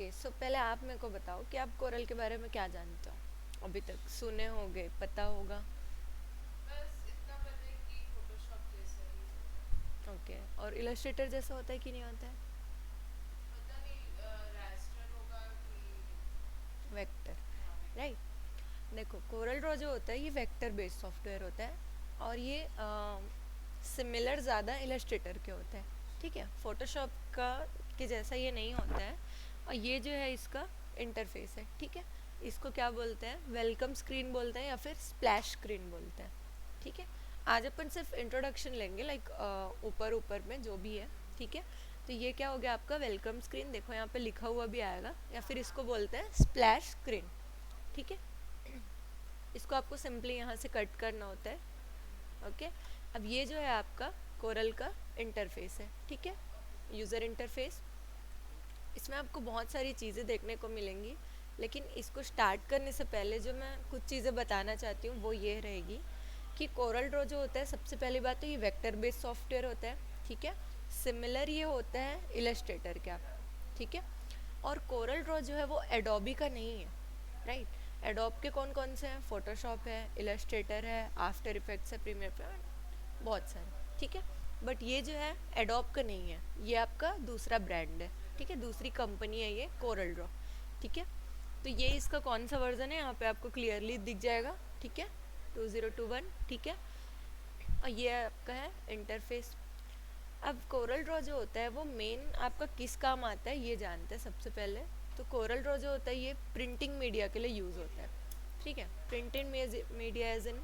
Okay so पहले आप मेरे को बताओ कि आप कोरल के बारे में क्या जानते हो। अभी तक सुने होगे, पता होगा। बस इतना पता है कि फोटोशॉप जैसा ही होता है। ओके, और इलस्ट्रेटर जैसा होता है कि नहीं होता है? पता नहीं रास्टर होगा कि वेक्टर, हाँ राइट। वेक्टर। देखो कोरल ड्रॉ जो होता है ये वेक्टर बेस्ड सॉफ्टवेयर होता है, और ये सिमिलर ज़्यादा इलस्ट्रेटर के होता है। ठीक है, फोटोशॉप का के जैसा ये नहीं होता है। और ये जो है इसका इंटरफेस है। ठीक है, इसको क्या बोलते हैं, वेलकम स्क्रीन बोलते हैं या फिर स्प्लैश स्क्रीन बोलते हैं। ठीक है, आज अपन सिर्फ इंट्रोडक्शन लेंगे, लाइक ऊपर ऊपर में जो भी है। ठीक है, तो ये क्या हो गया आपका वेलकम स्क्रीन। देखो यहाँ पे लिखा हुआ भी आएगा, या फिर इसको बोलते हैं स्प्लैश स्क्रीन। ठीक है, इसको आपको सिंपली यहाँ से कट करना होता है। ओके, अब ये जो है आपका कोरल का इंटरफेस है। ठीक है, ओके। User interface. इसमें आपको बहुत सारी चीज़ें देखने को मिलेंगी, लेकिन इसको स्टार्ट करने से पहले जो मैं कुछ चीज़ें बताना चाहती हूँ वो ये रहेगी कि कोरल ड्रॉ जो होता है, सबसे पहली बात तो ये वेक्टर बेस्ड सॉफ्टवेयर होता है। ठीक है, सिमिलर ये होता है इलस्ट्रेटर का। ठीक है, और कोरल ड्रॉ जो है वो एडोबी का नहीं है, राइट। एडोब के कौन कौन से हैं, फोटोशॉप है, इलस्ट्रेटर है, आफ्टर इफेक्ट्स है, प्रीमियर प्रो, बहुत सारे। ठीक है, बट ये जो है एडोब का नहीं है, ये आपका दूसरा ब्रांड है। ठीक है, दूसरी कंपनी है ये कोरल ड्रॉ। ठीक है, तो ये इसका कौन सा वर्जन है यहाँ पे आपको क्लियरली दिख जाएगा। ठीक है, 2021। ठीक है, और ये आपका है इंटरफेस। अब कोरल ड्रॉ जो होता है वो मेन आपका किस काम आता है ये जानते हैं सबसे पहले। तो कोरल ड्रॉ जो होता है ये प्रिंटिंग मीडिया के लिए यूज़ होता है। ठीक है, प्रिंटेड मीडिया एज इन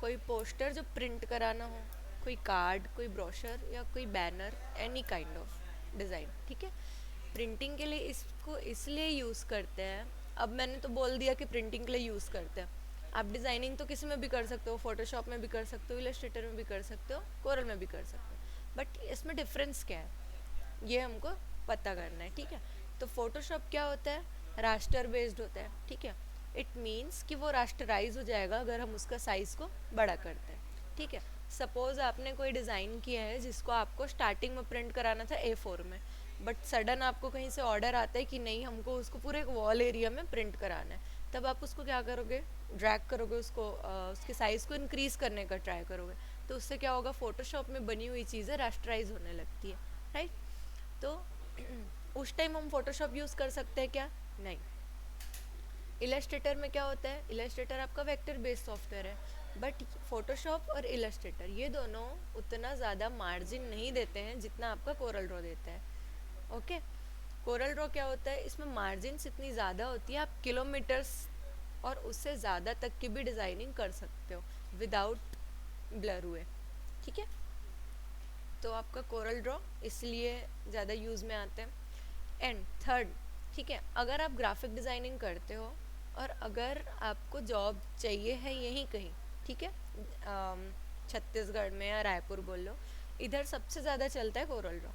कोई पोस्टर जो प्रिंट कराना हो, कोई कार्ड, कोई ब्रोशर या कोई banner, any kind of design. ठीक है, प्रिंटिंग के लिए इसको इसलिए यूज़ करते हैं। अब मैंने तो बोल दिया कि प्रिंटिंग के लिए यूज़ करते हैं। आप डिज़ाइनिंग तो किसी में भी कर सकते हो, फोटोशॉप में भी कर सकते हो, इलस्ट्रेटर में भी कर सकते हो, कोरल में भी कर सकते हो, बट इसमें डिफरेंस क्या है ये हमको पता करना है। ठीक है, तो फोटोशॉप क्या होता है, रास्टर बेस्ड होता है। ठीक है, इट मीन्स कि वो रास्टराइज हो जाएगा अगर हम उसका साइज़ को बड़ा करते हैं। ठीक है, सपोज़ आपने कोई डिज़ाइन किया है जिसको आपको स्टार्टिंग में प्रिंट कराना था A4 में, बट सडन आपको कहीं से ऑर्डर आता है कि नहीं हमको उसको पूरे एक वॉल एरिया में प्रिंट कराना है। तब आप उसको क्या करोगे, ड्रैग करोगे उसको, उसके साइज़ को इंक्रीज़ करने का ट्राई करोगे। तो उससे क्या होगा, फोटोशॉप में बनी हुई चीज़ें रास्टराइज होने लगती है, राइट। तो उस टाइम हम फोटोशॉप यूज़ कर सकते हैं क्या, नहीं। इलस्ट्रेटर में क्या होता है, इलस्ट्रेटर आपका वेक्टर बेस्ड सॉफ्टवेयर है, बट फोटोशॉप और इलस्ट्रेटर ये दोनों उतना ज़्यादा मार्जिन नहीं देते हैं जितना आपका कोरल ड्रॉ देता है। ओके, कोरल ड्रॉ क्या होता है, इसमें मार्जिन इतनी ज़्यादा होती है, आप किलोमीटर्स और उससे ज़्यादा तक की भी डिज़ाइनिंग कर सकते हो विदाउट ब्लर हुए। ठीक है, तो आपका कोरल ड्रॉ इसलिए ज़्यादा यूज़ में आते हैं। एंड थर्ड, ठीक है, अगर आप ग्राफिक डिज़ाइनिंग करते हो और अगर आपको जॉब चाहिए है यहीं कहीं, ठीक है, छत्तीसगढ़ में या रायपुर बोल लो, इधर सबसे ज़्यादा चलता है कोरल ड्रॉ।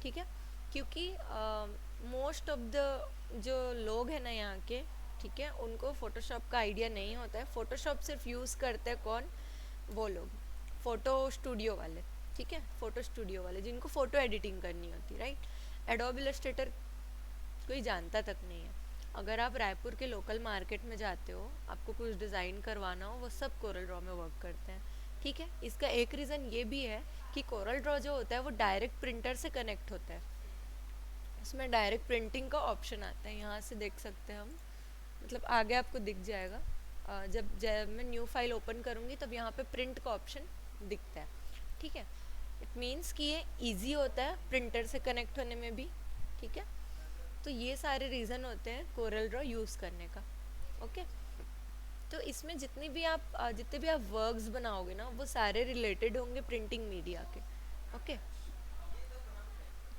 ठीक है, क्योंकि मोस्ट ऑफ द जो लोग हैं ना यहाँ के, ठीक है, उनको फ़ोटोशॉप का आइडिया नहीं होता है। फ़ोटोशॉप सिर्फ यूज़ करते हैं कौन, वो लोग फ़ोटो स्टूडियो वाले। ठीक है, फ़ोटो स्टूडियो वाले जिनको फ़ोटो एडिटिंग करनी होती, राइट। एडोब इलस्ट्रेटर कोई जानता तक नहीं है। अगर आप रायपुर के लोकल मार्केट में जाते हो, आपको कुछ डिज़ाइन करवाना हो, वो सब कोरल ड्रॉ में वर्क करते हैं। ठीक है, इसका एक रीज़न ये भी है कि कोरल ड्रॉ जो होता है वो डायरेक्ट प्रिंटर से कनेक्ट होता है। उसमें डायरेक्ट प्रिंटिंग का ऑप्शन आता है, यहाँ से देख सकते हैं हम, मतलब आगे आपको दिख जाएगा। जब मैं न्यू फाइल ओपन करूँगी तब यहाँ पे प्रिंट का ऑप्शन दिखता है। ठीक है, इट मीन्स कि ये इजी होता है प्रिंटर से कनेक्ट होने में भी। ठीक है, तो ये सारे रीज़न होते हैं कोरल ड्रॉ यूज़ करने का। ओके, तो इसमें जितने भी आप वर्क्स बनाओगे ना वो सारे रिलेटेड होंगे प्रिंटिंग मीडिया के। ओके,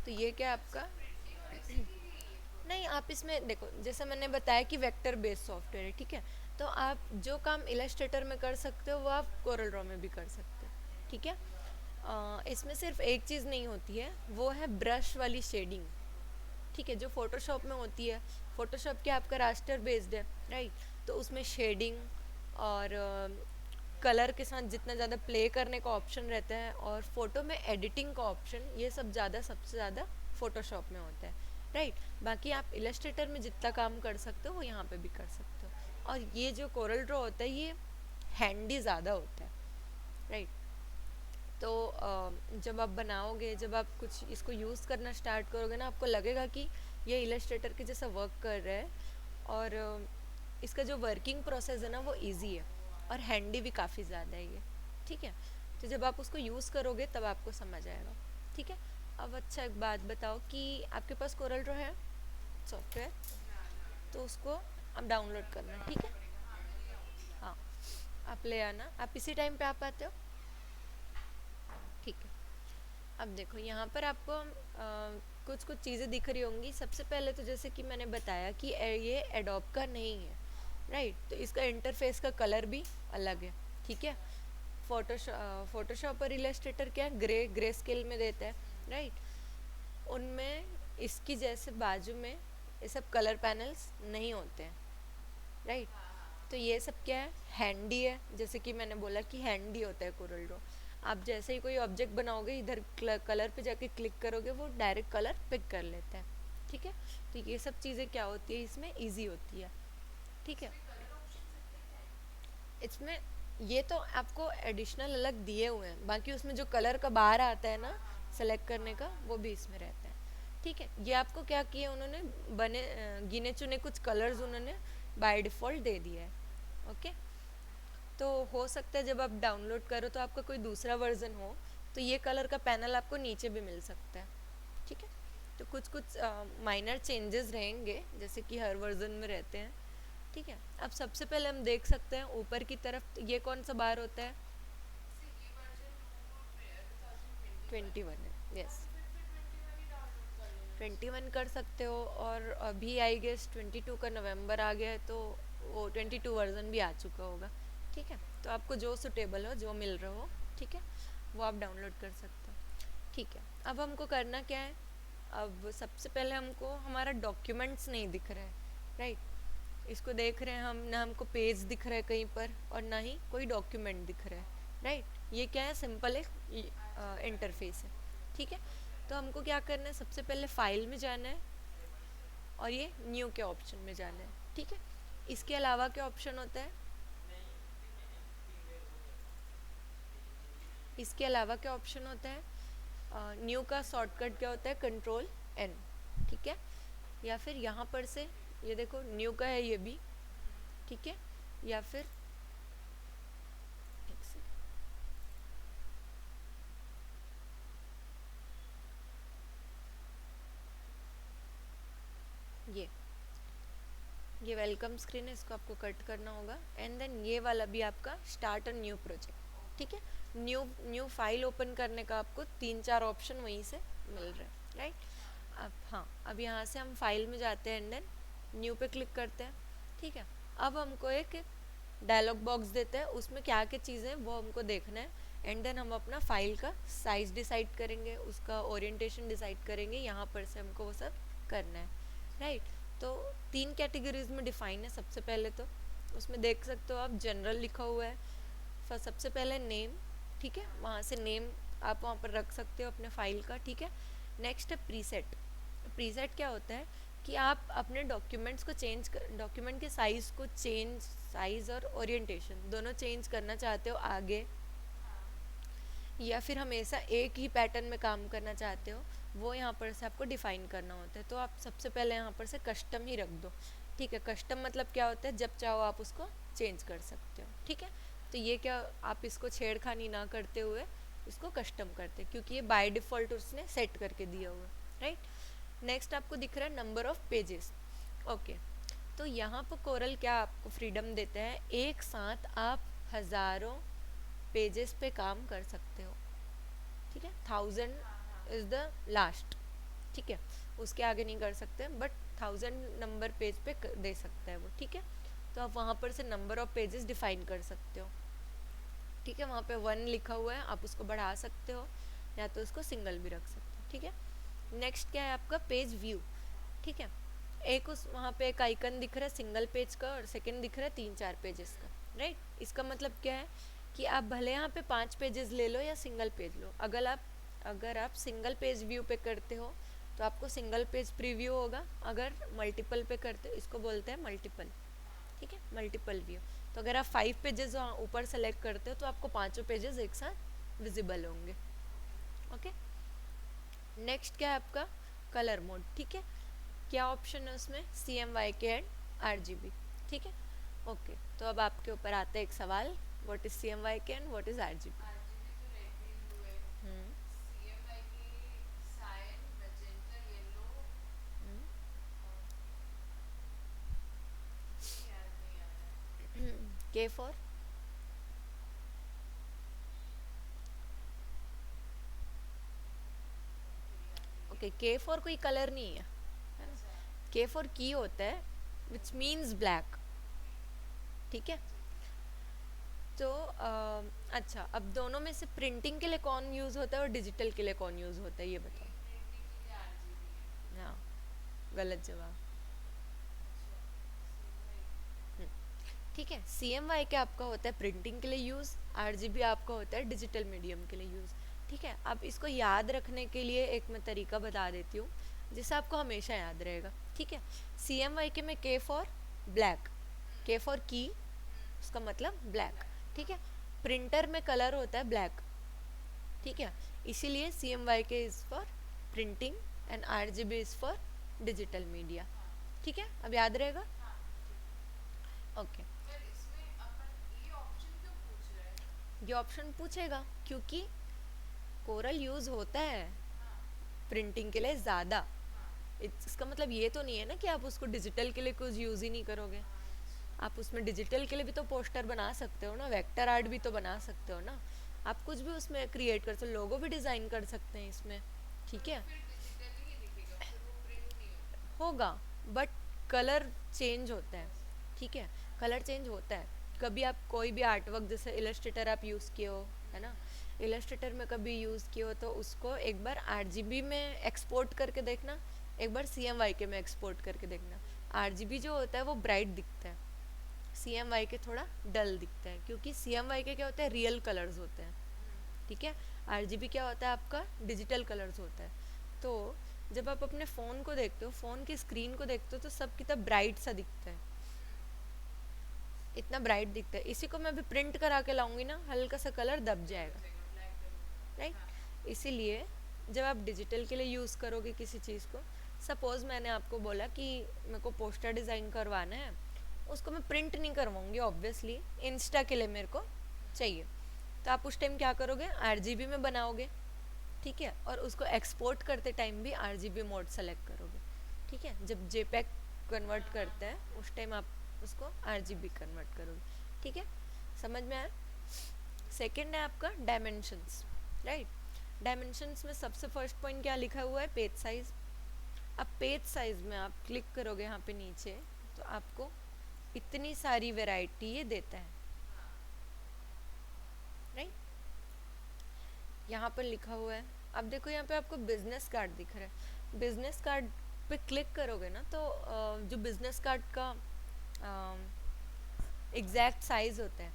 तो ये क्या आपका, सिर्फ प्रिंटिंग और इसीलिए ये कोरल नहीं ड्रॉ। आप इसमें देखो, जैसे मैंने बताया कि वेक्टर बेस्ड सॉफ्टवेयर है। ठीक है, तो आप जो काम इलस्ट्रेटर में कर सकते हो वो आप कोरल ड्रॉ में भी कर सकते हो। ठीक है, इसमें सिर्फ एक चीज़ नहीं होती है, वो है ब्रश वाली शेडिंग। ठीक है, जो फोटोशॉप में होती है, फोटोशॉप क्या आपका रास्टर बेस्ड है, राइट। तो उसमें शेडिंग और कलर के साथ जितना ज़्यादा प्ले करने का ऑप्शन रहता है, और फोटो में एडिटिंग का ऑप्शन, ये सब ज़्यादा सबसे ज़्यादा फ़ोटोशॉप में होता है। राइट। बाकी आप इलस्ट्रेटर में जितना काम कर सकते हो वो यहाँ पे भी कर सकते हो। और ये जो कोरल ड्रॉ होता है ये हैंडी ज़्यादा होता है, राइट। तो जब आप बनाओगे, जब आप कुछ इसको यूज़ करना स्टार्ट करोगे ना, आपको लगेगा कि ये इलस्ट्रेटर के जैसा वर्क कर रहा है। और इसका जो वर्किंग प्रोसेस है ना वो इजी है, और हैंडी भी काफ़ी ज़्यादा है ये, ठीक है। तो जब आप उसको यूज़ करोगे तब आपको समझ आएगा, ठीक है। अब अच्छा एक बात बताओ कि आपके पास कोरल ड्रॉ है सॉफ्टवेयर, ना ना तो उसको आप डाउनलोड करना, ठीक है। पड़ेगा, हाँ मैं ले आऊँगी हाँ, डाउनलोड करके। आप ले आना, आप इसी टाइम पे आ पाते हो, ठीक है। अब देखो यहाँ पर आपको कुछ कुछ चीज़ें दिख रही होंगी। सबसे पहले तो जैसे कि मैंने बताया कि ये एडोब का नहीं है, राइट। तो इसका इंटरफेस का कलर भी अलग है, ठीक है। फोटोशॉप और इलस्ट्रेटर क्या है, ग्रे ग्रे स्केल में देता है, राइट। उनमें इसकी जैसे बाजू में ये सब कलर पैनल्स नहीं होते हैं, राइट। हाँ हाँ तो ये सब क्या है, हैंडी है। जैसे कि मैंने बोला कि हैंडी होता है कोरल ड्रॉ। आप जैसे ही कोई ऑब्जेक्ट बनाओगे, इधर कलर पे जाके क्लिक करोगे, वो डायरेक्ट कलर पिक कर लेता है, ठीक है। तो ये सब चीज़ें क्या होती है, इसमें इजी होती है, ठीक है। इसमें कलर ऑप्शंस इतने क्या है? इसमें ये तो आपको एडिशनल अलग दिए हुए हैं, बाकी उसमें जो कलर का बाहर आता है ना हाँ हाँ हाँ सेलेक्ट करने हाँ का, हाँ वो भी इसमें रहता है, ठीक है। ये आपको क्या किया उन्होंने, बने गिने चुने कुछ कलर्स हाँ उन्होंने बाय डिफ़ॉल्ट दे दिया है, ओके। तो हो सकता है जब आप डाउनलोड करो तो आपका कोई दूसरा वर्जन हो, तो ये कलर का पैनल आपको नीचे भी मिल सकता है, ठीक है। तो कुछ कुछ माइनर चेंजेस रहेंगे जैसे कि हर वर्जन में रहते हैं, ठीक है। अब सबसे पहले हम देख सकते हैं ऊपर की तरफ, ये कौन सा बार होता है, जैसे ये वर्जन 2021 21 है, हाँ यस। तो फिर 21 ही डाउनलोड कर लेना चाहिए। 21 कर सकते हो, और अभी आई गेस 22 का नवंबर आ गया है, तो वो 22 वर्जन भी आ चुका होगा, ठीक है। तो आपको जो सुटेबल हो, जो मिल रहा हो, ठीक है, वो आप डाउनलोड कर सकते हो, ठीक है। अब हमको करना क्या है, अब सबसे पहले हमको हमारा डॉक्यूमेंट्स नहीं दिख रहा है, राइट। इसको देख रहे हैं हम ना, हमको पेज दिख रहा है कहीं पर, और ना ही कोई डॉक्यूमेंट दिख रहा है, राइट। ये क्या है, सिंपल एक अच्छा इंटरफेस है, इंटरफेस है। ठीक है। तो हमको क्या करना है, सबसे पहले फाइल में जाना है, और ये न्यू के ऑप्शन में जाना है, ठीक है। इसके अलावा क्या ऑप्शन होता है, इसके अलावा क्या ऑप्शन होता है, न्यू का शॉर्टकट क्या होता है, कंट्रोल एन, ठीक है। या फिर यहाँ पर से, ये देखो न्यू का है ये भी, ठीक है। या फिर एक सेकंड, ये वेलकम स्क्रीन है, इसको आपको कट करना होगा। एंड देन ये वाला भी आपका स्टार्ट अ न्यू प्रोजेक्ट, ठीक है। न्यू न्यू फाइल ओपन करने का आपको 3-4 ऑप्शन वहीं से मिल रहे हैं, राइट। हाँ अब हाँ, अब यहाँ से हम फाइल में जाते हैं, एंड देन न्यू पे क्लिक करते हैं, ठीक है। अब हमको एक डायलॉग बॉक्स देते हैं, उसमें क्या क्या चीज़ें हैं वो हमको देखना है। एंड देन हम अपना फाइल का साइज़ डिसाइड करेंगे, उसका ओरिएंटेशन डिसाइड करेंगे, यहाँ पर से हमको वो सब करना है, राइट। तो 3 कैटेगरीज में डिफाइन है। सबसे पहले तो उसमें देख सकते हो आप, जनरल लिखा हुआ है, फिर सबसे पहले नेम, ठीक है, वहाँ से नेम आप वहाँ पर रख सकते हो अपने फाइल का, ठीक है। नेक्स्ट है प्रीसेट। प्रीसेट क्या होता है कि आप अपने डॉक्यूमेंट्स को चेंज कर, डॉक्यूमेंट के साइज़ को चेंज, साइज़ और ओरिएंटेशन दोनों चेंज करना चाहते हो आगे, हाँ या फिर हमेशा एक ही पैटर्न में काम करना चाहते हो, वो यहाँ पर से आपको डिफ़ाइन करना होता है। तो आप सबसे पहले यहाँ पर से कस्टम ही रख दो, ठीक है। कस्टम मतलब क्या होता है, जब चाहो आप उसको चेंज कर सकते हो, ठीक है। तो ये क्या, आप इसको छेड़खानी ना करते हुए इसको कस्टम करते, क्योंकि ये बाय डिफ़ॉल्ट उसने सेट करके दिया हुआ है, राइट। नेक्स्ट आपको दिख रहा है नंबर ऑफ़ पेजेस, ओके। तो यहाँ पर कोरल क्या आपको फ्रीडम देता है, एक साथ आप हज़ारों पेजेस पे काम कर सकते हो, ठीक है। हाँ हाँ 1000 इज़ द लास्ट, ठीक है। उसके आगे नहीं कर सकते, बट 1000 नंबर पेज पे दे सकता है वो, ठीक है। तो आप वहाँ पर से नंबर ऑफ पेजेस डिफाइन कर सकते हो, ठीक है। वहाँ पे 1 लिखा हुआ है, आप उसको बढ़ा सकते हो, या तो उसको सिंगल भी रख सकते हो, ठीक है। नेक्स्ट क्या है आपका, पेज व्यू, ठीक है। एक उस वहाँ पे एक आइकन दिख रहा है सिंगल पेज का, और सेकंड दिख रहा है 3-4 पेजेस का, राइट। इसका मतलब क्या है कि आप भले यहाँ पे 5 पेजेस ले लो या सिंगल पेज लो, अगर आप सिंगल पेज व्यू पे करते हो तो तो आपको सिंगल पेज प्रीव्यू होगा, अगर मल्टीपल पे करते हो इसको बोलते हैं मल्टीपल, ठीक है, मल्टीपल व्यू। तो अगर आप 5 पेजेस ऊपर सेलेक्ट करते हो तो आपको पांचों पेजेस एक साथ विजिबल होंगे। ओके, नेक्स्ट क्या है आपका कलर मोड, ठीक है। क्या ऑप्शन है उसमें, CMYK एंड RGB, ठीक है। ओके, तो अब आपके ऊपर आता है एक सवाल, what is CMYK and what is RGB। RGB तो रेड ग्रीन ब्लू है, सीएमवाई की सायन मैजेंटा येलो, और ये याद नहीं आ रहा है। K फॉर, फिर याद नहीं ओके K फॉर कोई कलर नहीं है, है। अच्छा K फॉर की होता है, विच ओके मीन्स ब्लैक, ठीक है। ठीक है। तो अच्छा, अब दोनों में से प्रिंटिंग के लिए कौन यूज़ होता है और डिजिटल के लिए कौन यूज़ होता है, ये बताओ। प्रिंटिंग के लिए आरजीबी है। हाँ, गलत जवाब। अच्छा सीएमवाई। ठीक है, CMYK के आपका होता है प्रिंटिंग के लिए यूज़, RGB आपका होता है डिजिटल मीडियम के लिए यूज़, ठीक है। अब इसको याद रखने के लिए एक मैं तरीका बता देती हूँ जिससे आपको हमेशा याद रहेगा, ठीक है। CMYK में K for black, K for की, उसका मतलब ब्लैक, ठीक है। प्रिंटर में कलर होता है ब्लैक, ठीक है, इसीलिए CMYK is for printing and RGB is for digital media, हाँ ठीक है। अब याद रहेगा, हाँ ठीक है। ओके। पर इसमें अपन ये ऑप्शन क्यों पूछ रहे हैं? ये ऑप्शन पूछेगा क्योंकि कोरल यूज़ होता है हाँ प्रिंटिंग के लिए ज़्यादा, हाँ। इसका मतलब ये तो नहीं है ना कि आप उसको डिजिटल के लिए कुछ यूज़ ही नहीं करोगे। अच्छा आप उसमें डिजिटल के लिए भी तो पोस्टर बना सकते हो ना, वेक्टर आर्ट भी तो बना सकते हो ना, आप कुछ भी उसमें क्रिएट कर सकते हो, लोगो भी डिज़ाइन कर सकते हैं इसमें, पर ठीक वो है। फिर डिजिटली ही दिखेगा, फिर वो प्रिंट नहीं होगा। होगा, बट कलर चेंज होता है, वैसा। ठीक है, कलर चेंज होता है। कभी आप कोई भी आर्ट वर्क जैसे इलस्ट्रेटर आप यूज़ किए हो, है ना, इलस्ट्रेटर में कभी यूज़ किए हो तो उसको एक बार RGB में एक्सपोर्ट करके देखना, एक बार CMYK में एक्सपोर्ट करके देखना। RGB जो होता है वो ब्राइट दिखता है, CMYK थोड़ा डल दिखता है, क्योंकि CMYK क्या होता है, रियल कलर्स होते हैं, ठीक है। RGB क्या होता है आपका, डिजिटल कलर्स होता है। तो जब आप अपने फ़ोन को देखते हो, फ़ोन की स्क्रीन को देखते हो तो सब कितना ब्राइट सा दिखता है, इतना ब्राइट दिखता है। इसी को मैं अभी प्रिंट करा के लाऊंगी ना, हल्का सा कलर दब डल हो जाएगा, जाएगा, ब्लैक डल होगा। हाँ राइट। इसीलिए जब आप डिजिटल के लिए यूज़ करोगे किसी चीज़ को, सपोज़ मैंने आपको बोला कि मेरे को पोस्टर डिज़ाइन करवाना है, उसको मैं प्रिंट नहीं करवाऊंगी ऑब्वियसली, इंस्टा के लिए मेरे को चाहिए, तो आप उस टाइम क्या करोगे, RGB में बनाओगे, ठीक है, और उसको एक्सपोर्ट करते टाइम भी RGB मोड सेलेक्ट करोगे, ठीक है। जब JPEG कन्वर्ट हाँ हाँ करते हाँ। हैं उस टाइम आप उसको RGB कन्वर्ट करोगे, ठीक है, समझ में आया। सेकंड है आपका डायमेंशंस, राइट। डायमेंशंस में सबसे फर्स्ट पॉइंट क्या लिखा हुआ है, पेज साइज। अब पेज साइज में आप क्लिक करोगे यहाँ पे नीचे, तो आपको इतनी सारी वैरायटी ये देता है, राइट। यहाँ पर लिखा हुआ है, अब देखो यहाँ पे आपको बिजनेस कार्ड दिख रहा है, बिजनेस कार्ड पे क्लिक करोगे ना तो जो बिजनेस कार्ड का एग्जैक्ट साइज होता है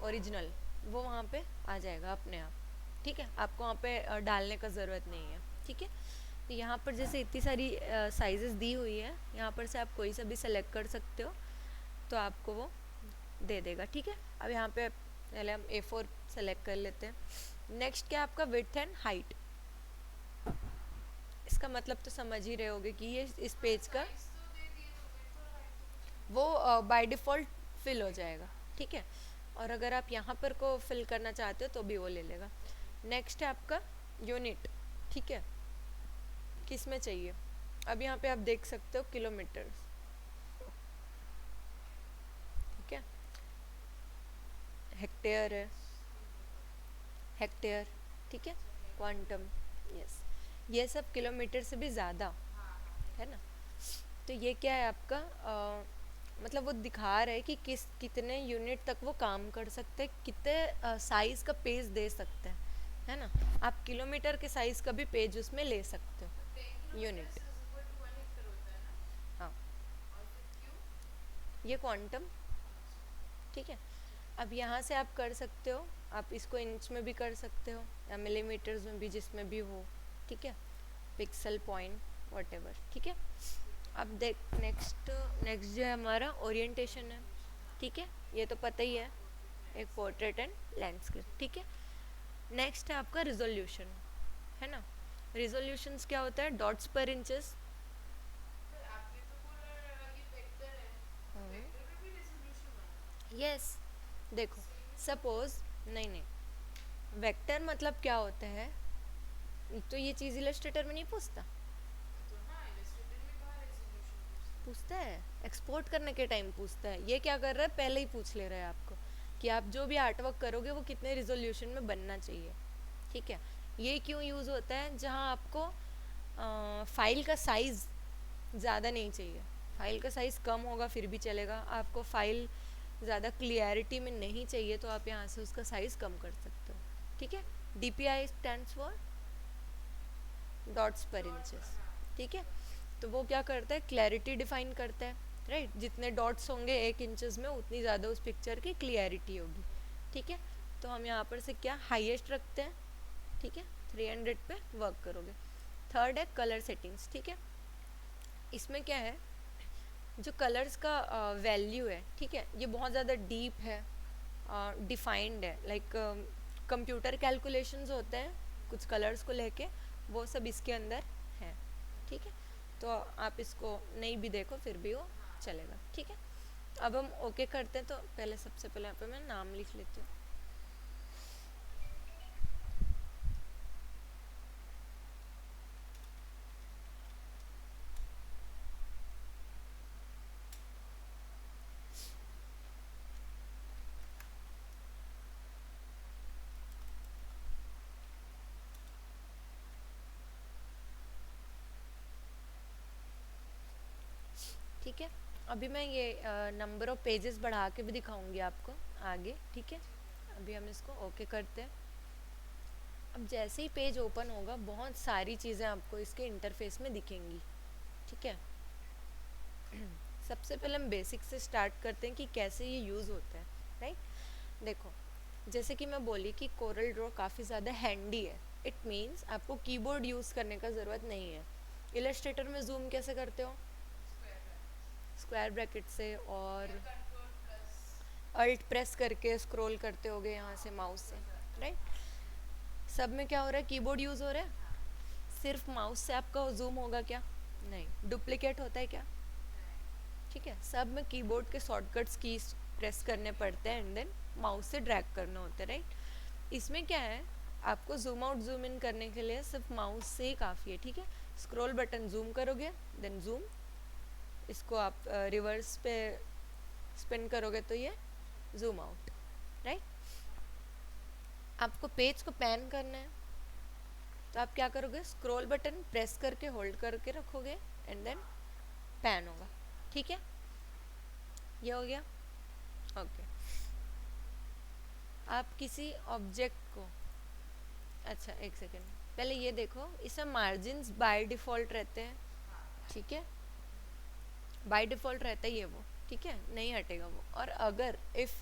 ओरिजिनल, वो वहाँ पे आ जाएगा अपने आप, ठीक है, आपको वहाँ पे डालने का ज़रूरत नहीं है, ठीक है। तो यहाँ पर जैसे इतनी सारी साइजेस दी हुई है, यहाँ पर से आप कोई सा भी सेलेक्ट कर सकते हो तो आपको वो दे देगा, ठीक है। अब यहाँ पे पहले हम A4 सेलेक्ट कर लेते हैं। नेक्स्ट क्या है आपका विड्थ एंड हाइट, इसका मतलब तो समझ ही रहे होगे कि ये इस हाँ पेज का साइज तो दे दिए, तो विड्थ और हाइट तो कुछ नहीं वो दिया। बाय डिफ़ॉल्ट फिल हो जाएगा, हाँ ठीक है। और अगर आप यहाँ पर को फिल करना चाहते हो तो भी वो ले लेगा। ओके। नेक्स्ट है आपका यूनिट, ठीक है, किस में चाहिए। अब यहाँ पे आप देख सकते हो किलोमीटर, ठीक है, हेक्टेयर है, हेक्टेयर, ठीक है, अच्छा क्वांटम, हेक्टर। यस, ये सब किलोमीटर से भी ज़्यादा, हाँ हाँ है ना। हेक्टर। तो ये क्या है आपका मतलब वो दिखा रहा है कि कितने यूनिट तक वो काम कर सकते हैं, कितने साइज़ का पेज दे सकते हैं, है ना। आप किलोमीटर के साइज़ का भी पेज उसमें ले सकते तो हो, 10 kilometre unit, is equal to 1 hectare होता है ना? हाँ, और फिर क्यू? ये क्वांटम, अच्छा ठीक है। ठीक है। अब यहाँ से आप कर सकते हो, आप इसको इंच में भी कर सकते हो या मिलीमीटर्स में भी, जिसमें भी हो, ठीक है। पिक्सल पॉइंट वॉटेवर, ठीक है। अब देख नेक्स्ट नेक्स्ट जो है हमारा ओरिएंटेशन है, ठीक है, ये तो पता ही है, एक पोर्ट्रेट एंड लैंडस्केप, ठीक है। नेक्स्ट है आपका रिजोल्यूशन, है ना। रिजोल्यूशंस क्या होता है, डॉट्स पर इंचेस। पर आपने तो बोला ये वेक्टर है, तो वेक्टर में भी रेजोल्यूशन होगा। यस, देखो सेम ही तो सपोज, नहीं नहीं, वेक्टर मतलब क्या होता है, तो ये चीज़ इलस्ट्रेटर में नहीं पूछता। तो हाँ, इलस्ट्रेटर में कहाँ रेजोल्यूशन पूछते पूछता है, एक्सपोर्ट करने के टाइम पूछता है। ये क्या कर रहा है, पहले ही पूछ ले रहा है आपको कि आप जो भी आर्ट वर्क करोगे वो कितने रिजोल्यूशन में बनना चाहिए, ठीक है। ये क्यों यूज़ होता है, जहाँ आपको फाइल का साइज़ ज़्यादा नहीं चाहिए, फाइल का साइज़ कम होगा फिर भी चलेगा, आपको फाइल ज़्यादा क्लियरिटी में नहीं चाहिए तो आप यहाँ से उसका साइज़ कम कर सकते हो, ठीक है। DPI स्टैंड्स फॉर डॉट्स पर इंचेस, ठीक है। तो वो क्या करता है, क्लैरिटी डिफाइन करता है, राइट। जितने डॉट्स होंगे 1 इंचेस में उतनी ज़्यादा उस पिक्चर की क्लियरिटी होगी, ठीक है। तो हम यहाँ पर से क्या हाईएस्ट रखते हैं, ठीक है, 300 पे वर्क करोगे। थर्ड है कलर सेटिंग्स, ठीक है। इसमें क्या है, जो कलर्स का वैल्यू है, ठीक है, ये बहुत ज़्यादा डीप है, डिफाइंड है, लाइक कंप्यूटर कैलकुलेशंस होते हैं कुछ कलर्स को लेके, वो सब इसके अंदर है, ठीक है। तो आप इसको नहीं भी देखो फिर भी वो चलेगा, ठीक है। अब हम ओके करते हैं, तो पहले सबसे पहले यहाँ पे मैं नाम लिख लेती हूँ। ठीक है, अभी मैं ये नंबर ऑफ पेजेस बढ़ा के भी दिखाऊंगी आपको आगे, ठीक है। अभी हम इसको ओके करते हैं। अब जैसे ही पेज ओपन होगा बहुत सारी चीज़ें आपको इसके इंटरफेस में दिखेंगी, ठीक है। सबसे पहले हम बेसिक से स्टार्ट करते हैं कि कैसे ये यूज़ होता है, राइट। देखो, जैसे कि मैं बोली कि कोरल ड्रॉ काफ़ी ज़्यादा हैंडी है, इट मीन्स आपको कीबोर्ड यूज़ करने का ज़रूरत नहीं है। इलस्ट्रेटर में जूम कैसे करते हो, स्क्वायर ब्रैकेट स्क्वायर ब्रैकेट से, और या कंट्रोल प्लस अल्ट प्रेस करके स्क्रॉल करते होगे यहाँ से माउस से, राइट। सब में क्या हो रहा है, कीबोर्ड यूज़ हो रहा है। सिर्फ माउस से आपका जूम होगा क्या, नहीं, डुप्लीकेट होता है क्या, ठीक है। सब में कीबोर्ड के शॉर्टकट्स कीज प्रेस करने पड़ते हैं एंड देन माउस से ड्रैग करना होता है, राइट। इसमें क्या है, आपको जूम आउट जूम इन करने के लिए सिर्फ माउस से ही काफ़ी है, ठीक है। स्क्रॉल बटन जूम करोगे देन जूम, इसको आप रिवर्स पे स्पिन करोगे तो ये जूम आउट, राइट। आपको पेज को पैन करना है तो आप क्या करोगे, स्क्रॉल बटन प्रेस करके होल्ड करके रखोगे एंड देन पैन होगा, ठीक है। ये हो गया, ओके। आप किसी ऑब्जेक्ट को, अच्छा एक सेकेंड, पहले ये देखो, इसमें मार्जिन्स बाय डिफ़ॉल्ट रहते हैं, ठीक है, बाय डिफ़ॉल्ट रहता ही है वो, ठीक है, नहीं हटेगा वो। और अगर इफ़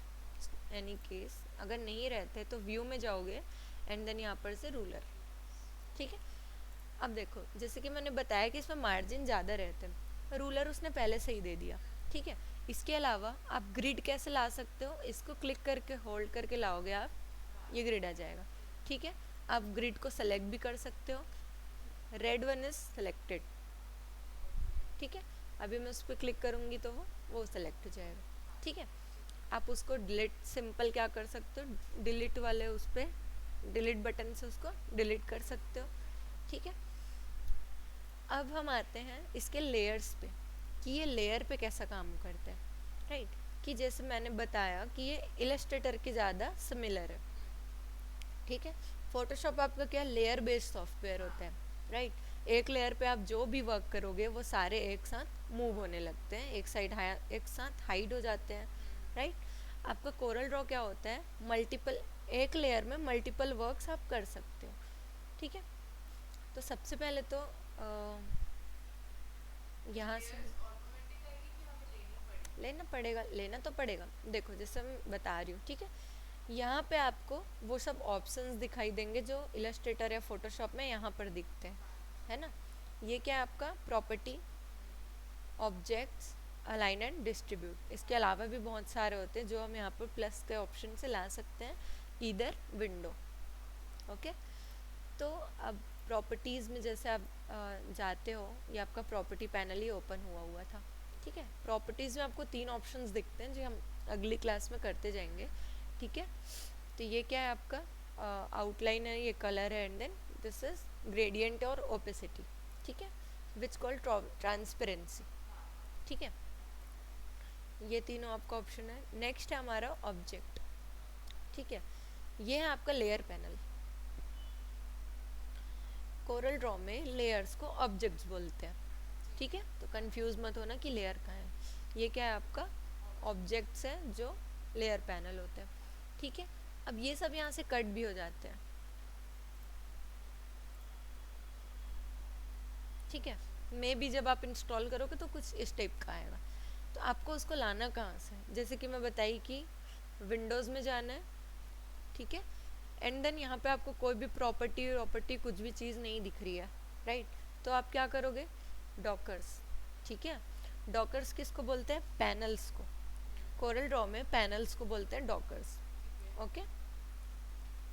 एनी केस अगर नहीं रहते तो व्यू में जाओगे एंड देन यहाँ पर से रूलर, ठीक है। अब देखो, जैसे कि मैंने बताया कि इसमें मार्जिन ज़्यादा रहते हैं, रूलर उसने पहले से ही दे दिया, ठीक है। इसके अलावा आप ग्रिड कैसे ला सकते हो, इसको क्लिक करके होल्ड करके लाओगे आप, ये ग्रिड आ जाएगा, ठीक है। आप ग्रिड को सेलेक्ट भी कर सकते हो, रेड वन इज सेलेक्टेड, ठीक है। अभी मैं उस पर क्लिक करूँगी तो वो सेलेक्ट हो जाएगा, ठीक है। आप उसको डिलीट, सिंपल क्या कर सकते हो, डिलीट वाले उस पर डिलीट बटन से उसको डिलीट कर सकते हो, ठीक है। अब हम आते हैं इसके लेयर्स पे कि ये लेयर पे कैसा काम करता है, राइट। कि जैसे मैंने बताया कि ये इलस्ट्रेटर के ज़्यादा सिमिलर है, ठीक है। फोटोशॉप आपका क्या लेयर बेस्ड सॉफ्टवेयर होता है, राइट। एक लेयर पे आप जो भी वर्क करोगे वो सारे एक साथ मूव होने लगते हैं, एक साथ हाइड हो जाते हैं, राइट। आपका कोरल ड्रॉ क्या होता है, मल्टीपल, एक लेयर में मल्टीपल वर्क्स आप कर सकते हो, ठीक है। तो सबसे पहले तो यहाँ से ऑटोमेटिक आएगी कि हमें लेनी पड़ेगी। लेना तो पड़ेगा। देखो जैसे मैं बता रही हूँ, ठीक है, यहाँ पे आपको वो सब ऑप्शंस दिखाई देंगे जो इलस्ट्रेटर या फोटोशॉप में यहाँ पर दिखते हैं, है ना। ये क्या है आपका property, objects, align and distribute. इसके अलावा भी बहुत सारे होते हैं जो हम यहाँ पर प्लस के ऑप्शन से ला सकते हैं, इधर विंडो। ओके, तो अब प्रॉपर्टीज़ में जैसे आप जाते हो, ये आपका प्रॉपर्टी पैनल ही ओपन हुआ था। ठीक है, प्रॉपर्टीज़ में आपको 3 ऑप्शंस दिखते हैं जो हम अगली क्लास में करते जाएंगे। ठीक है, तो ये क्या है आपका आउटलाइन है, ये कलर है, and then this is gradient और ओपेसिटी। ठीक है, विच कॉल्ड ट्रांसपेरेंसी। ठीक है, ये तीनों आपका ऑप्शन है। नेक्स्ट है हमारा ऑब्जेक्ट। ठीक है, ये है आपका लेयर पैनल। कोरल ड्रॉ में लेयर्स को ऑब्जेक्ट्स बोलते हैं। ठीक है, तो कंफ्यूज मत होना कि लेयर कहाँ है। ये क्या है आपका ऑब्जेक्ट्स है जो लेयर पैनल होते हैं। ठीक है, अब ये सब यहाँ से कट भी हो जाते हैं। ठीक है, मे बी जब आप इंस्टॉल करोगे तो कुछ इस टाइप का आएगा। तो आपको उसको लाना कहाँ से, जैसे कि मैं बताई कि विंडोज़ में जाना है। ठीक है, एंड देन यहाँ पे आपको कोई भी प्रॉपर्टी कुछ भी चीज़ नहीं दिख रही है, राइट। तो आप क्या करोगे, डॉकर्स। ठीक है, डॉकर्स किसको बोलते हैं, पैनल्स को। कोरल ड्रॉ में पैनल्स को बोलते हैं डॉकर्स। ओके,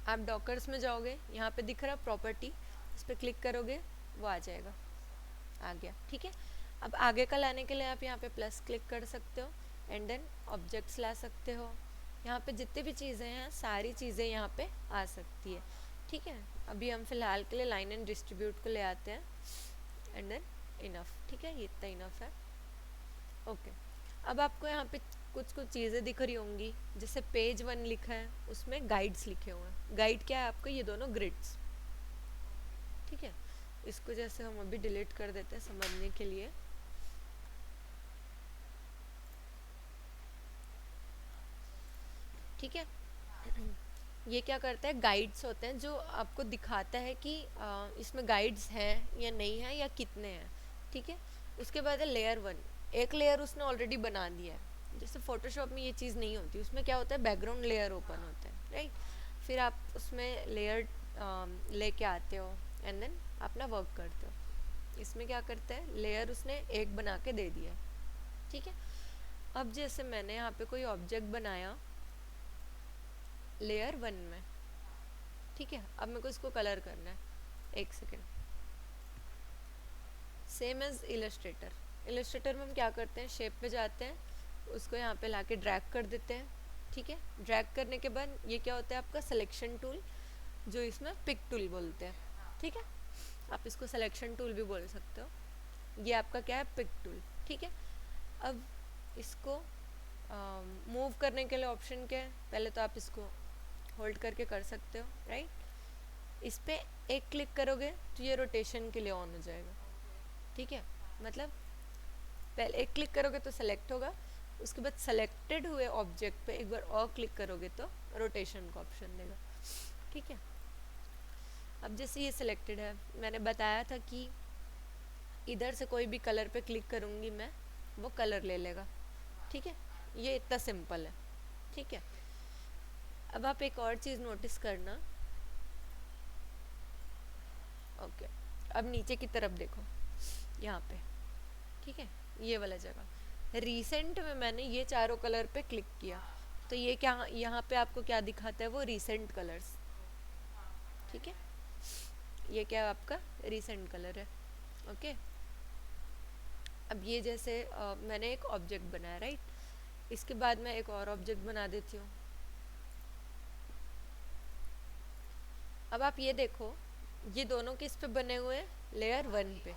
आप डॉकर्स में जाओगे, यहाँ पे दिख रहा प्रॉपर्टी, इस पर क्लिक करोगे, वो आ जाएगा, आ गया। ठीक है, अब आगे का लाने के लिए आप यहाँ पे प्लस क्लिक कर सकते हो, एंड देन ऑब्जेक्ट्स ला सकते हो। यहाँ पे जितनी भी चीज़ें हैं सारी चीज़ें यहाँ पे आ सकती है। ठीक है, अभी हम फिलहाल के लिए लाइन एंड डिस्ट्रीब्यूट को ले आते हैं, एंड देन इनफ। ठीक है, ये इतना इनफ है। ओके, अब आपको यहाँ पे कुछ कुछ चीज़ें दिख रही होंगी, जैसे पेज 1 लिखा है, उसमें गाइड्स लिखे हुए हैं। गाइड क्या है आपको, ये दोनों ग्रिड्स। ठीक है, इसको जैसे हम अभी डिलीट कर देते हैं समझने के लिए। ठीक है, ये क्या करता है, गाइड्स होते हैं जो आपको दिखाता है कि इसमें गाइड्स हैं या नहीं है या कितने हैं। ठीक है, उसके बाद है लेयर 1। एक लेयर उसने ऑलरेडी बना दिया है, जैसे फोटोशॉप में ये चीज़ नहीं होती, उसमें क्या होता है, बैकग्राउंड लेयर ओपन होता है, राइट। फिर आप उसमें लेयर लेके आते हो, एंड देन अपना वर्क करते हो। इसमें क्या करता है, लेयर उसने एक बना के दे दिया। ठीक है, अब जैसे मैंने यहाँ पे कोई ऑब्जेक्ट बनाया लेयर 1 में। ठीक है, अब मेरे को इसको कलर करना है, एक second. Same as illustrator. Illustrator में हम क्या करते हैं, शेप पे जाते हैं, उसको यहाँ पे लाके ड्रैग कर देते हैं। ठीक है, ड्रैग करने के बाद ये क्या होता है आपका सिलेक्शन टूल, जो इसमें पिक टूल बोलते हैं। ठीक है, आप इसको सिलेक्शन टूल भी बोल सकते हो। ये आपका क्या है, पिक टूल। ठीक है, अब इसको मूव करने के लिए ऑप्शन क्या है, पहले तो आप इसको होल्ड करके कर सकते हो, राइट। इस पर एक क्लिक करोगे तो ये रोटेशन के लिए ऑन हो जाएगा। ठीक है, मतलब पहले एक क्लिक करोगे तो सेलेक्ट होगा, उसके बाद सेलेक्टेड हुए ऑब्जेक्ट पे एक बार और क्लिक करोगे तो रोटेशन का ऑप्शन देगा। ठीक है, अब जैसे ये सिलेक्टेड है, मैंने बताया था कि इधर से कोई भी कलर पे क्लिक करूँगी मैं, वो कलर ले लेगा। ठीक है, ये इतना सिंपल है। ठीक है, अब आप एक और चीज़ नोटिस करना। ओके, अब नीचे की तरफ देखो, यहाँ पे। ठीक है, ये वाला जगह रीसेंट में मैंने ये चारों कलर पे क्लिक किया, तो ये क्या यहाँ पे आपको क्या दिखाता है, वो रीसेंट कलर्स। ठीक है, ये क्या आपका रीसेंट कलर है। ओके, अब ये जैसे मैंने एक ऑब्जेक्ट बनाया, राइट। इसके बाद मैं एक और ऑब्जेक्ट बना देती हूँ। अब आप ये देखो, ये दोनों किस पे बने हुए हैं, लेयर 1 पे।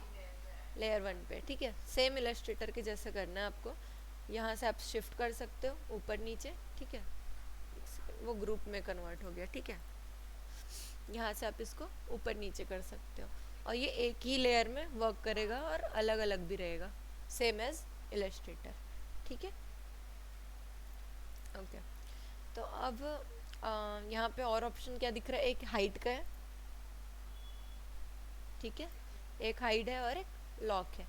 लेयर 1 पे, ठीक है, सेम इलस्ट्रेटर के जैसे करना है आपको। यहाँ से आप शिफ्ट कर सकते हो ऊपर नीचे। ठीक है, वो ग्रुप में कन्वर्ट हो गया। ठीक है, यहाँ से आप इसको ऊपर नीचे कर सकते हो, और ये एक ही लेयर में वर्क करेगा और अलग अलग भी रहेगा, सेम एज इलस्ट्रेटर। ठीक है, ओके। तो अब यहाँ पे और ऑप्शन क्या दिख रहा है, एक हाइट का है। ठीक है, एक हाइड है और एक लॉक है।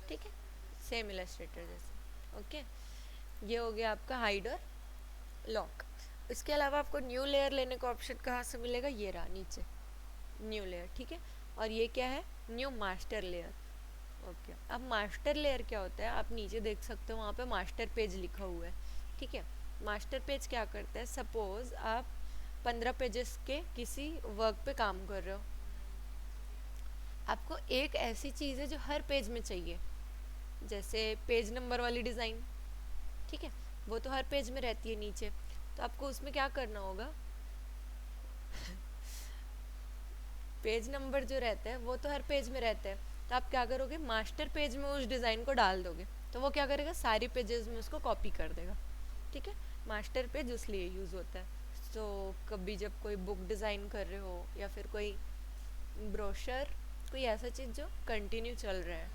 ठीक है, सेम इलस्ट्रेटर जैसे। ओके, ये हो गया आपका हाइड और लॉक। इसके अलावा आपको न्यू लेयर लेने का ऑप्शन कहाँ से मिलेगा, ये रहा नीचे, न्यू लेयर। ठीक है, और ये क्या है, न्यू मास्टर लेयर। ओके, अब मास्टर लेयर क्या होता है, आप नीचे देख सकते हो वहाँ पे मास्टर पेज लिखा हुआ है। ठीक है, मास्टर पेज क्या करता है, सपोज आप 15 पेजेस के किसी वर्क पे काम कर रहे हो, आपको एक ऐसी चीज़ है जो हर पेज में चाहिए, जैसे पेज नंबर वाली डिज़ाइन। ठीक है, वो तो हर पेज में रहती है नीचे, तो आपको उसमें क्या करना होगा, पेज नंबर जो रहता है वो तो हर पेज में रहता है, तो आप क्या करोगे, मास्टर पेज में उस डिज़ाइन को डाल दोगे, तो वो क्या करेगा, सारी पेजेस में उसको कॉपी कर देगा। ठीक है, मास्टर पेज उसलिए यूज़ होता है। तो कभी जब कोई बुक डिज़ाइन कर रहे हो या फिर कोई ब्रोशर, कोई ऐसा चीज़ जो कंटिन्यू चल रहा है,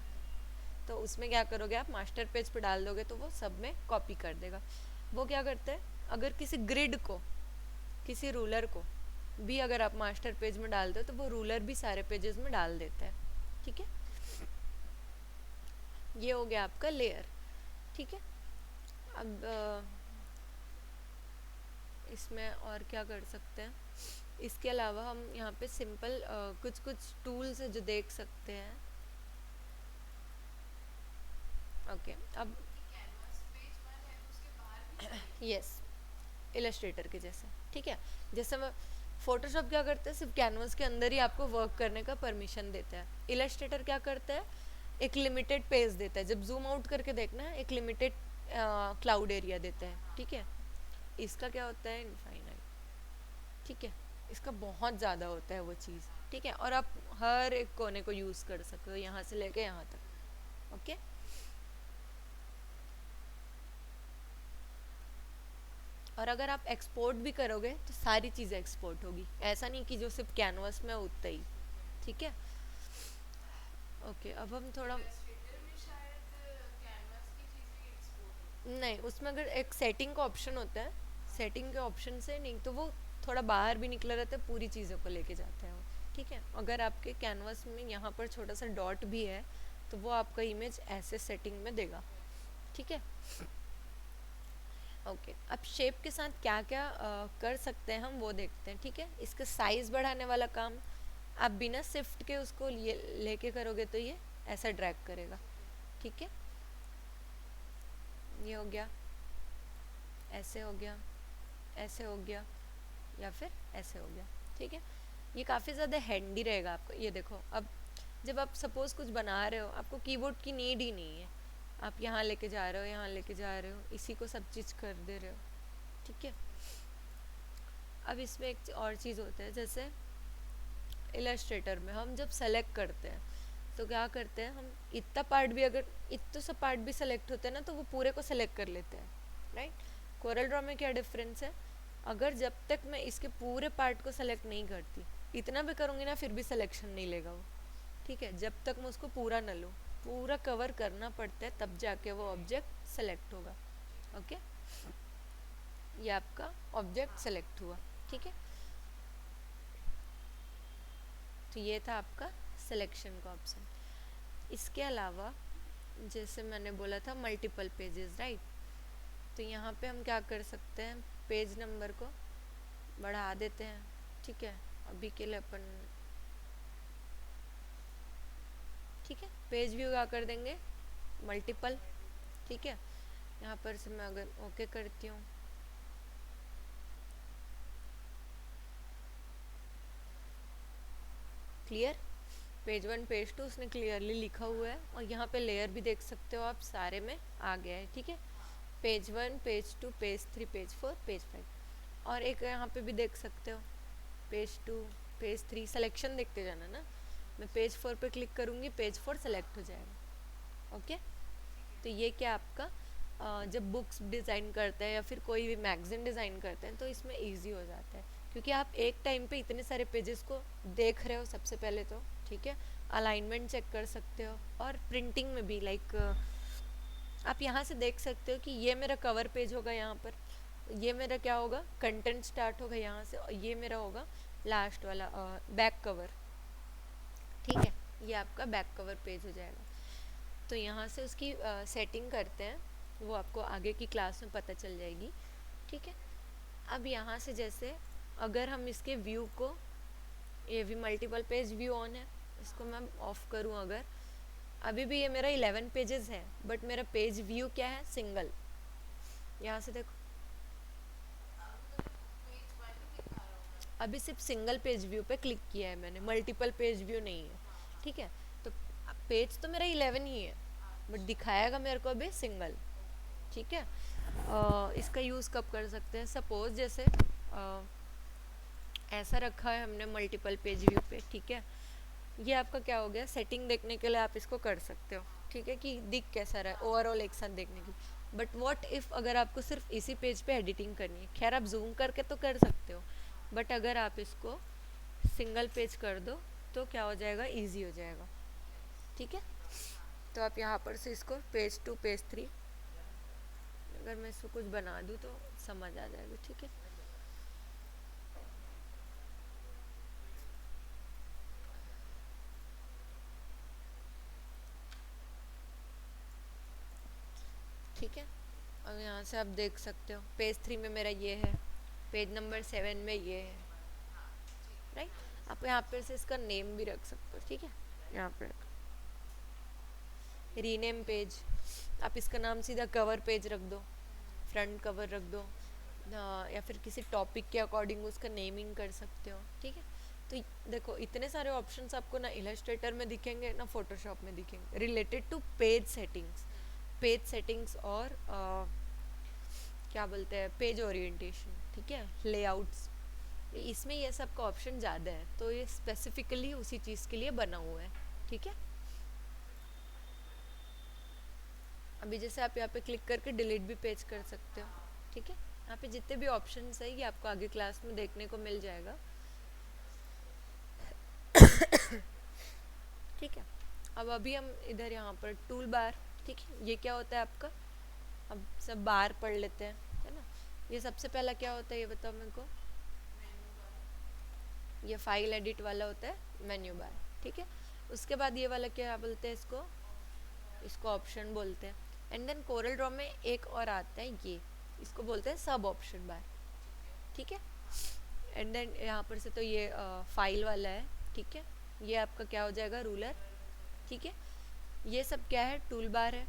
तो उसमें क्या करोगे, आप मास्टर पेज पे डाल दोगे तो वो सब में कॉपी कर देगा। वो क्या करता है, अगर किसी ग्रिड को, किसी रूलर को भी अगर आप मास्टर पेज में डाल दो तो वो रूलर भी सारे पेजेस में डाल देता है। ठीक है, ये हो गया आपका लेयर। ठीक है, अब इसमें और क्या कर सकते हैं, इसके अलावा हम यहाँ पे सिंपल कुछ कुछ टूल्स है जो देख सकते हैं। ओके, अब ये कैनवास पेज वन है तो उसके बाहर भी चाहिए। यस, इलस्ट्रेटर के जैसे। ठीक है, जैसे मैं फोटोशॉप क्या करता है, सिर्फ कैनवास के अंदर ही आपको वर्क करने का परमिशन देता है। इलस्ट्रेटर क्या करता है, एक लिमिटेड पेज देता है, जब जूम आउट करके देखना है एक लिमिटेड क्लाउड एरिया देता है। ठीक है, इसका क्या होता है, इनफाइनाइट। ठीक है, इसका बहुत ज़्यादा होता है वो चीज़। ठीक है, और आप हर एक कोने को यूज़ कर सकते हो, यहाँ से लेके यहाँ तक। ओके, और अगर आप एक्सपोर्ट भी करोगे तो सारी चीज़ें एक्सपोर्ट होगी, ऐसा नहीं कि जो सिर्फ कैनवास में उतना ही। ठीक है, ओके, अब हम थोड़ा, इलस्ट्रेटर में शायद कैनवास की चीज़ें एक्सपोर्ट होती है। नहीं उसमें अगर एक सेटिंग का ऑप्शन होता है, सेटिंग के ऑप्शन से नहीं तो वो थोड़ा बाहर भी निकला रहता है, पूरी चीज़ों को लेके जाते हैं वो। ठीक है, अगर आपके कैनवास में यहाँ पर छोटा सा डॉट भी है तो वो आपका इमेज ऐसे सेटिंग में देगा। ठीक है, ओके, अब शेप के साथ क्या क्या कर सकते हैं हम वो देखते हैं। ठीक है, इसका साइज़ बढ़ाने वाला काम आप बिना शिफ्ट के उसको लेके करोगे तो ये ऐसा ड्रैग करेगा। ठीक है, ये हो गया, ऐसे हो गया, ऐसे हो गया, या फिर ऐसे हो गया। ठीक है, ये काफ़ी ज़्यादा हैंडी रहेगा आपको। ये देखो, अब जब आप सपोज़ कुछ बना रहे हो, आपको कीबोर्ड की नीड ही नहीं है, आप यहाँ लेके जा रहे हो, यहाँ लेके जा रहे हो, इसी को सब चीज़ कर दे रहे हो। ठीक है, अब इसमें एक और चीज़ होता है, जैसे इलस्ट्रेटर में हम जब सेलेक्ट करते हैं तो क्या करते हैं, हम इतना पार्ट भी, अगर इतना सा पार्ट भी सेलेक्ट होता है ना तो वो पूरे को सेलेक्ट कर लेते हैं। राइट, कोरल ड्रॉ में क्या डिफरेंस है, अगर जब तक मैं इसके पूरे पार्ट को सेलेक्ट नहीं करती, इतना भी करूँगी ना फिर भी सिलेक्शन नहीं लेगा वो। ठीक है, जब तक मैं उसको पूरा न लूँ, पूरा कवर करना पड़ता है तब जाके वो ऑब्जेक्ट सेलेक्ट होगा। ओके, ये आपका ऑब्जेक्ट सेलेक्ट हुआ। ठीक है, तो ये था आपका सिलेक्शन का ऑप्शन। इसके अलावा जैसे मैंने बोला था मल्टीपल पेजेस, राइट, तो यहाँ पे हम क्या कर सकते हैं, पेज नंबर को बढ़ा देते हैं। ठीक है, अभी के लिए अपन, ठीक है, पेज व्यू क्या कर देंगे, मल्टीपल। ठीक है, यहाँ पर से मैं अगर ओके करती हूँ, clear, page one page two उसने क्लियरली लिखा हुआ है, और यहाँ पे लेयर भी देख सकते हो आप, सारे में आ गया है। ठीक है, page one, page two, page three, page four, page five, और एक यहाँ पे भी देख सकते हो, page two, page three, selection देखते जाना ना, मैं पेज फोर पे क्लिक करूँगी, पेज फोर सेलेक्ट हो जाएगा। ओके, तो ये क्या आपका जब बुक्स डिज़ाइन करते हैं या फिर कोई भी मैगज़ीन डिज़ाइन करते हैं तो इसमें इजी हो जाता है, क्योंकि आप एक टाइम पे इतने सारे पेजेस को देख रहे हो सबसे पहले तो। ठीक है, अलाइनमेंट चेक कर सकते हो, और प्रिंटिंग में भी लाइक आप यहाँ से देख सकते हो कि ये मेरा कवर पेज होगा, यहाँ पर ये मेरा क्या होगा, कंटेंट स्टार्ट होगा यहाँ से, और ये मेरा होगा लास्ट वाला बैक कवर। ठीक है, ये आपका बैक कवर पेज हो जाएगा। तो यहाँ से उसकी सेटिंग करते हैं, वो आपको आगे की क्लास में पता चल जाएगी। ठीक है, अब यहाँ से जैसे अगर हम इसके व्यू को, ये भी मल्टीपल पेज व्यू ऑन है, इसको मैं ऑफ करूँ अगर, अभी भी ये मेरा 11 पेजेस है, बट मेरा पेज व्यू क्या है, सिंगल। यहाँ से देखो, पेज वन ही दिखा रहा हूँ मैं। अभी सिर्फ सिंगल पेज व्यू पे क्लिक किया है मैंने, मल्टीपल पेज व्यू नहीं है। ठीक है, तो पेज तो मेरा 11 ही है, बट दिखाएगा मेरे को अभी सिंगल। ठीक है, इसका यूज़ कब कर सकते हैं, सपोज जैसे ऐसा रखा है हमने मल्टीपल पेज व्यू पे। ठीक है, ये आपका क्या हो गया, सेटिंग देखने के लिए आप इसको कर सकते हो। ठीक है, कि दिख कैसा रहा है ओवरऑल एक साथ देखने की। बट व्हाट इफ़ अगर आपको सिर्फ इसी पेज पे एडिटिंग करनी है, खैर आप जूम करके तो कर सकते हो, बट अगर आप इसको सिंगल पेज कर दो तो क्या हो जाएगा, इजी हो जाएगा। ठीक है, तो आप यहाँ पर से इसको पेज 2 पेज 3, अगर मैं इसको कुछ बना दूँ तो समझ आ जाएगा। ठीक है, ठीक है, अब यहाँ से आप देख सकते हो पेज 3 में मेरा ये है, पेज नंबर 7 में ये है। राइट, आप यहाँ पर से इसका नेम भी रख सकते हो। ठीक है, यहाँ पर रीनेम पेज, आप इसका नाम सीधा कवर पेज रख दो, फ्रंट कवर रख दो, या फिर किसी टॉपिक के अकॉर्डिंग उसका नेमिंग कर सकते हो। ठीक है, तो देखो इतने सारे ऑप्शंस आपको ना इलस्ट्रेटर में दिखेंगे ना फोटोशॉप में दिखेंगे, related to page settings. Page settings और क्या बोलते हैं, पेज ओरिएंटेशन। ठीक है, लेआउट्स, इसमें ये सब का ऑप्शन ज़्यादा है, तो ये स्पेसिफिकली उसी चीज़ के लिए बना हुआ है। ठीक है, अभी जैसे आप यहाँ पे क्लिक करके डिलीट भी पेज कर सकते हो। ठीक है, यहाँ पे जितने भी ऑप्शंस है ये आपको आगे क्लास में देखने को मिल जाएगा। ठीक है, अब अभी हम इधर यहाँ पर टूल बार। ठीक है, ये क्या होता है आपका, अब सब बार पढ़ लेते हैं, है ना। ये सबसे पहला क्या होता है ये बताओ मेरे को, ये फाइल एडिट वाला होता है मेन्यू बार। ठीक है, उसके बाद ये वाला क्या बोलते हैं इसको, इसको ऑप्शन बोलते हैं। एंड देन कोरल ड्रॉ में एक और आता है ये, इसको बोलते हैं सब ऑप्शन बार। ठीक है, एंड देन यहाँ पर से तो ये फाइल वाला है। ठीक है, ये आपका क्या हो जाएगा, रूलर। ठीक है, ये सब क्या है, टूल बार है।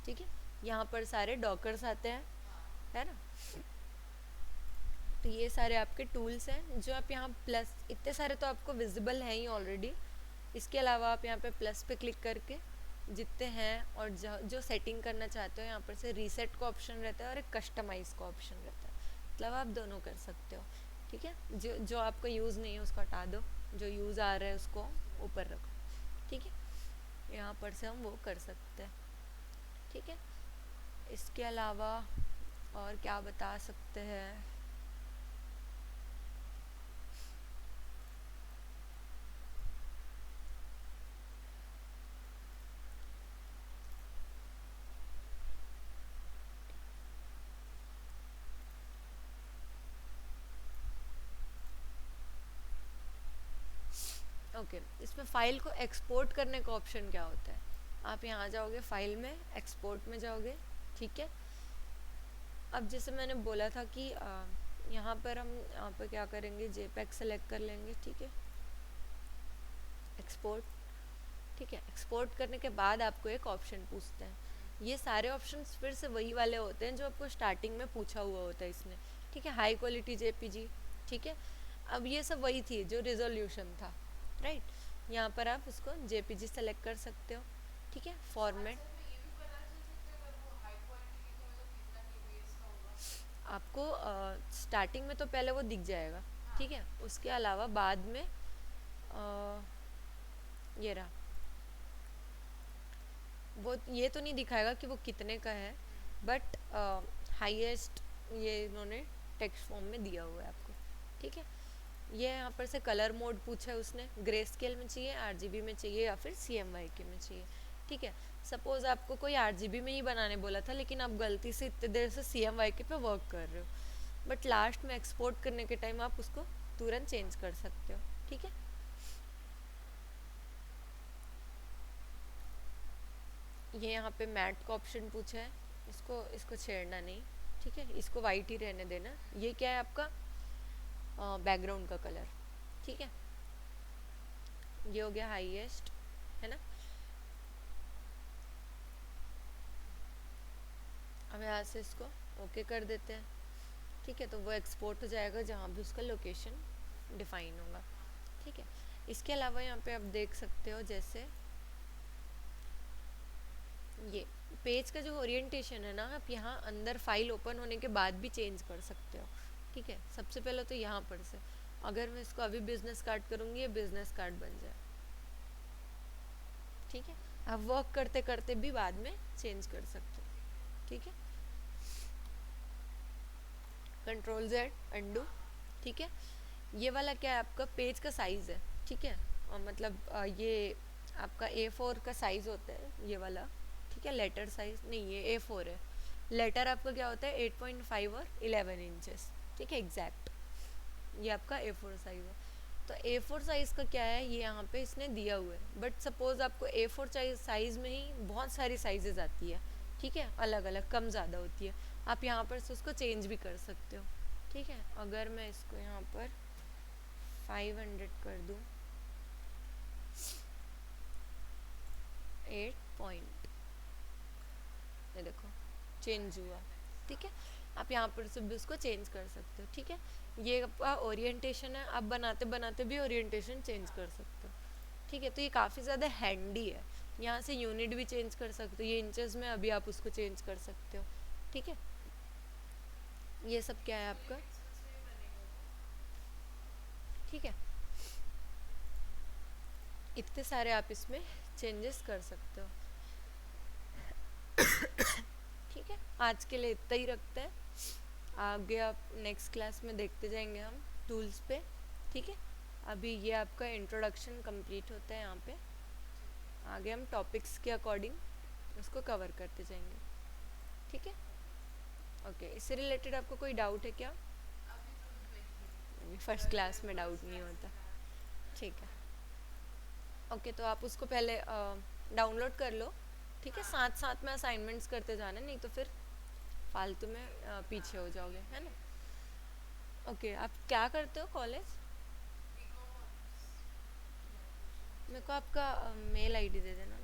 ठीक है, यहाँ पर सारे डॉकर्स आते हैं, है ना। तो ये सारे आपके टूल्स हैं जो आप यहाँ प्लस, इतने सारे तो आपको विजिबल हैं ही ऑलरेडी। इसके अलावा आप यहाँ पे प्लस पे क्लिक करके जितने हैं और जो सेटिंग करना चाहते हो, यहाँ पर से रीसेट का ऑप्शन रहता है और एक कस्टमाइज का ऑप्शन रहता है, मतलब आप दोनों कर सकते हो। ठीक है, जो जो आपका यूज़ नहीं है उसको हटा दो, जो यूज़ आ रहा है उसको ऊपर रखो। ठीक है, यहाँ पर से हम वो कर सकते हैं। ठीक है, इसके अलावा और क्या बता सकते हैं, ओके इसमें फ़ाइल को एक्सपोर्ट करने का ऑप्शन क्या होता है, आप यहाँ जाओगे फाइल में, एक्सपोर्ट में जाओगे। ठीक है, अब जैसे मैंने बोला था कि यहाँ पर हम यहाँ पर क्या करेंगे, जेपैग सेलेक्ट कर लेंगे। ठीक है, एक्सपोर्ट। ठीक है, एक्सपोर्ट करने के बाद आपको एक ऑप्शन पूछते हैं, ये सारे ऑप्शंस फिर से वही वाले होते हैं जो आपको स्टार्टिंग में पूछा हुआ होता है इसने। ठीक है, हाई क्वालिटी जेपीजी। ठीक है, अब ये सब वही थी जो रिजोल्यूशन था, राइट। यहाँ पर आप उसको जेपीजी सेलेक्ट कर सकते हो। ठीक है, फॉर्मेट अच्छा, इसमें ये भी पता चल सकता है अगर वो हाई क्वालिटी लिखे मतलब कितना केबीएस का होगा। आपको स्टार्टिंग में तो पहले वो दिख जाएगा। ठीक है, उसके अलावा बाद में ये रहा, वो ये तो नहीं दिखाएगा कि वो कितने का है, बट हाईएस्ट ये इन्होंने टेक्स्ट फॉर्म में दिया हुआ है आपको। ठीक है, ये यहाँ पर से कलर मोड पूछा है उसने, ग्रे स्केल में चाहिए, आरजीबी में चाहिए या फिर CMYK में चाहिए। ठीक है, सपोज आपको कोई आरजीबी में ही बनाने बोला था लेकिन आप गलती से इतने देर से CMYK पे वर्क कर रहे हो, बट लास्ट में एक्सपोर्ट करने के टाइम आप उसको तुरंत चेंज कर सकते हो। ठीक है, ये यहाँ पे मैट का ऑप्शन पूछा है, इसको इसको छेड़ना नहीं। ठीक है, इसको वाइट ही रहने देना। ये क्या है आपका बैकग्राउंड का कलर। ठीक है, ये हो गया हाईएस्ट, है ना। अब यहाँ से इसको ओके कर देते हैं, ठीक है। तो वो एक्सपोर्ट हो जाएगा जहाँ भी उसका लोकेशन डिफाइन होगा, ठीक है। इसके अलावा यहाँ पे आप देख सकते हो जैसे ये पेज का जो ओरिएंटेशन है ना, आप यहाँ अंदर फाइल ओपन होने के बाद भी चेंज कर सकते हो, ठीक है। सबसे पहले तो यहाँ पर से अगर मैं इसको अभी बिजनेस कार्ड करूँगी, ये बिजनेस कार्ड बन जाए, ठीक है। आप वर्क करते करते भी बाद में चेंज कर सकते हो, ठीक है। कंट्रोल जेड अंडू, ठीक है। ये वाला क्या है, आपका पेज का साइज़ है, ठीक है। और मतलब ये आपका A4 का साइज़ होता है ये वाला, ठीक है। लेटर साइज़ नहीं, ये A4 है। लेटर आपका क्या होता है 8.5 और 11 इंचेस, ठीक है, एग्जैक्ट। ये आपका A4 साइज़ है। तो A4 साइज़ का क्या है, ये यहाँ पे इसने दिया हुआ है। बट सपोज़ आपको A4 साइज़ में ही बहुत सारी साइजेस आती है, ठीक है, अलग अलग कम ज़्यादा होती है। आप यहाँ पर से उसको चेंज भी कर सकते हो, ठीक है। अगर मैं इसको यहाँ पर 500 कर दूँ, 8 पॉइंट, ये देखो चेंज हुआ, ठीक है। आप यहाँ पर से भी उसको चेंज कर सकते हो, ठीक है। ये आपका ओरिएंटेशन है, आप बनाते बनाते भी ओरिएंटेशन चेंज कर सकते हो, ठीक है। तो ये काफ़ी ज़्यादा हैंडी है। यहाँ से यूनिट भी चेंज कर सकते हो, ये इंचेस में अभी आप उसको चेंज कर सकते हो, ठीक है। ये सब क्या है आपका, ठीक है। इतने सारे आप इसमें चेंजेस कर सकते हो, ठीक है। आज के लिए इतना ही रखते हैं, आगे आप नेक्स्ट क्लास में देखते जाएंगे हम टूल्स पे, ठीक है। अभी ये आपका इंट्रोडक्शन कंप्लीट होता है यहाँ पे, आगे हम टॉपिक्स के अकॉर्डिंग उसको कवर करते जाएंगे, ठीक है। ओके, इससे रिलेटेड आपको कोई डाउट है क्या? अभी तो नहीं, फर्स्ट कल क्लास में डाउट फर्स्ट नहीं क्लास होता, में था। ठीक है। ओके, तो आप उसको पहले डाउनलोड कर लो, ठीक है। साथ साथ में असाइनमेंट्स करते जाना, नहीं तो फिर फालतू में पीछे हो जाओगे, है ना। ओके, आप क्या करते हो कॉलेज? बीकॉम ऑनर्स, मेरे को आपका मेल आईडी दे देना।